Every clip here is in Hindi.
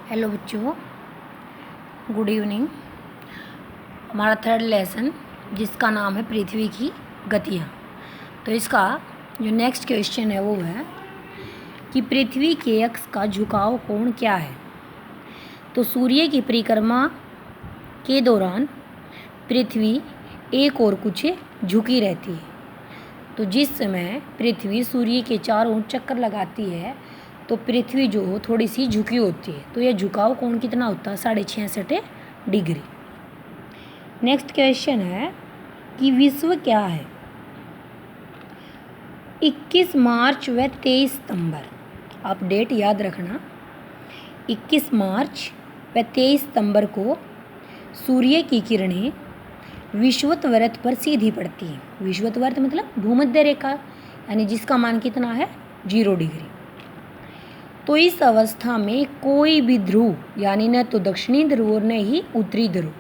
हेलो बच्चों, गुड इवनिंग। हमारा थर्ड लेसन जिसका नाम है पृथ्वी की गतियाँ। तो इसका जो नेक्स्ट क्वेश्चन है वो है कि पृथ्वी के अक्ष का झुकाव कोण क्या है। तो सूर्य की परिक्रमा के दौरान पृथ्वी एक और कुछ झुकी रहती है। तो जिस समय पृथ्वी सूर्य के चारों ओर चक्कर लगाती है तो पृथ्वी जो थोड़ी सी झुकी होती है। तो यह झुकाव कोण कितना होता है? 66.5 डिग्री। नेक्स्ट क्वेश्चन है कि विश्व क्या है। 21 मार्च व 23 सितंबर, आप डेट याद रखना। 21 मार्च व 23 सितंबर को सूर्य की किरणें विषुवत वृत्त पर सीधी पड़ती हैं। विषुवत वृत्त मतलब भूमध्य रेखा, यानी जिसका मान कितना है? 0 डिग्री। तो इस अवस्था में कोई भी ध्रुव यानी न तो दक्षिणी ध्रुव और न ही उत्तरी ध्रुव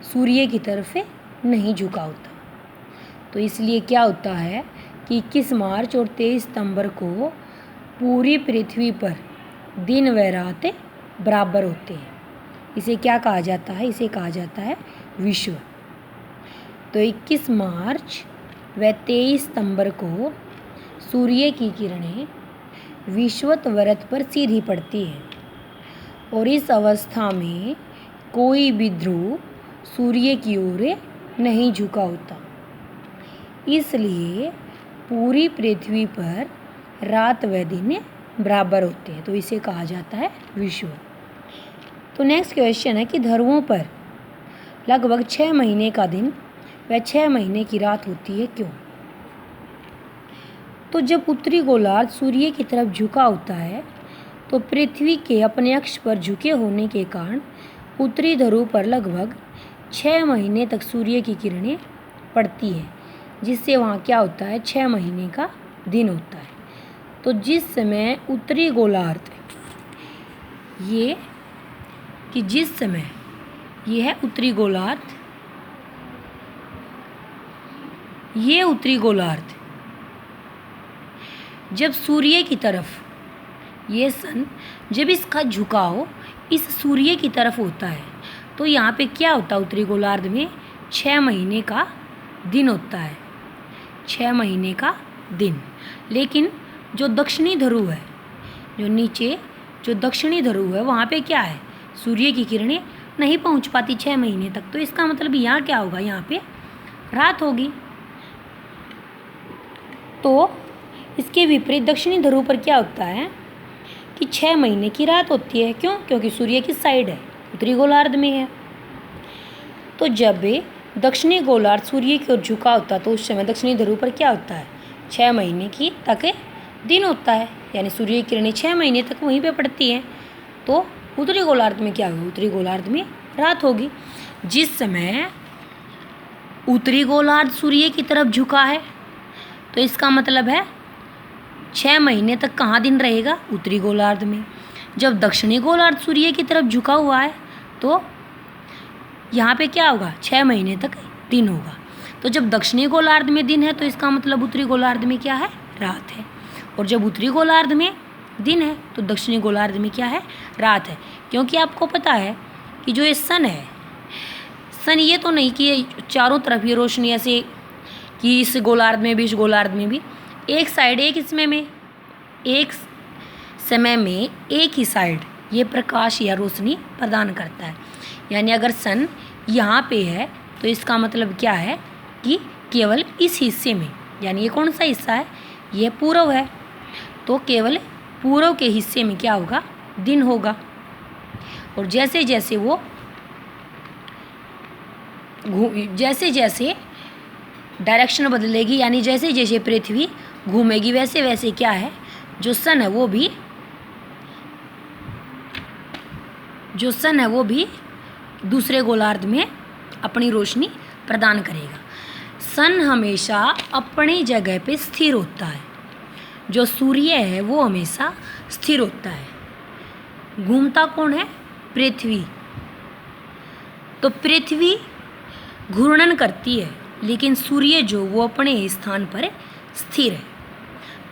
सूर्य की तरफ नहीं झुका होता। तो इसलिए क्या होता है कि 21 मार्च और 23 सितंबर को पूरी पृथ्वी पर दिन व रात बराबर होते हैं। इसे क्या कहा जाता है? इसे कहा जाता है विषुव। तो 21 मार्च व 23 सितंबर को सूर्य की किरणें विषुवत वृत्त पर सीधी पड़ती है और इस अवस्था में कोई भी ध्रुव सूर्य की ओर नहीं झुका होता। इसलिए पूरी पृथ्वी पर रात व दिन बराबर होते हैं। तो इसे कहा जाता है विषुव। तो नेक्स्ट क्वेश्चन है कि ध्रुवों पर लगभग 6 महीने का दिन व 6 महीने की रात होती है, क्यों? तो जब उत्तरी गोलार्ध सूर्य की तरफ झुका होता है तो पृथ्वी के अपने अक्ष पर झुके होने के कारण उत्तरी ध्रुव पर लगभग 6 महीने तक सूर्य की किरणें पड़ती हैं, जिससे वहाँ क्या होता है? 6 महीने का दिन होता है। तो जिस समय उत्तरी गोलार्ध जिस समय ये है उत्तरी गोलार्ध, ये उत्तरी गोलार्ध जब सूर्य की तरफ ये सन जब इसका झुकाव इस सूर्य की तरफ होता है तो यहाँ पे क्या होता है? उत्तरी गोलार्ध में 6 महीने का दिन होता है, 6 महीने का दिन। लेकिन जो दक्षिणी ध्रुव है, जो नीचे जो दक्षिणी ध्रुव है, वहाँ पे क्या है? सूर्य की किरणें नहीं पहुँच पाती 6 महीने तक। तो इसका मतलब यहाँ क्या होगा? यहाँ पे रात होगी। तो इसके विपरीत दक्षिणी ध्रुव पर क्या होता है कि 6 महीने की रात होती है। क्यों? क्योंकि सूर्य किस साइड है? उत्तरी गोलार्ध में है। तो जब दक्षिणी गोलार्ध सूर्य की ओर झुका होता है तो उस समय दक्षिणी ध्रुव पर क्या होता है? 6 महीने की तक दिन होता है, यानी सूर्य की किरणें 6 महीने तक वहीं पे पड़ती हैं। तो उत्तरी गोलार्ध में क्या होगा? उत्तरी गोलार्ध में रात होगी। जिस समय उत्तरी गोलार्ध सूर्य की तरफ झुका है तो इसका मतलब है 6 महीने तक कहाँ दिन रहेगा? उत्तरी गोलार्ध में। जब दक्षिणी गोलार्ध सूर्य की तरफ झुका हुआ है तो यहाँ पे क्या होगा? 6 महीने तक दिन होगा। तो जब दक्षिणी गोलार्ध में दिन है तो इसका मतलब उत्तरी गोलार्ध में क्या है? रात है। और जब उत्तरी गोलार्ध में दिन है तो दक्षिणी गोलार्ध में क्या है? रात है। क्योंकि आपको पता है कि जो ये सन है, सन ये तो नहीं कि चारों तरफ ये रोशनी ऐसे कि इस गोलार्ध में भी इस गोलार्ध में भी एक साइड एक एक समय में एक ही साइड ये प्रकाश या रोशनी प्रदान करता है। यानी अगर सन यहाँ पे है तो इसका मतलब क्या है कि केवल इस हिस्से में, यानी ये कौन सा हिस्सा है? ये पूर्व है। तो केवल पूर्व के हिस्से में क्या होगा? दिन होगा। और जैसे जैसे डायरेक्शन बदलेगी, यानी जैसे जैसे पृथ्वी घूमेगी वैसे वैसे क्या है? जो सन है वो भी दूसरे गोलार्ध में अपनी रोशनी प्रदान करेगा। सन हमेशा अपनी जगह पे स्थिर होता है, जो सूर्य है वो हमेशा स्थिर होता है। घूमता कौन है? पृथ्वी। तो पृथ्वी घूर्णन करती है लेकिन सूर्य जो वो अपने स्थान पर स्थिर है।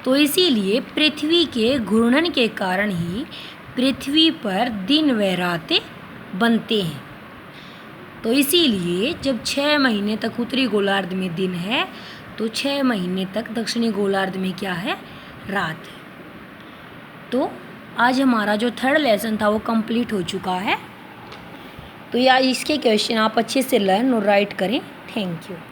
तो इसीलिए पृथ्वी के घूर्णन के कारण ही पृथ्वी पर दिन व रातें बनते हैं। तो इसीलिए जब 6 महीने तक उत्तरी गोलार्ध में दिन है तो 6 महीने तक दक्षिणी गोलार्ध में क्या है, रात है। तो आज हमारा जो थर्ड लेसन था वो कंप्लीट हो चुका है। तो यार इसके क्वेश्चन आप अच्छे से लर्न और राइट करें। Thank you.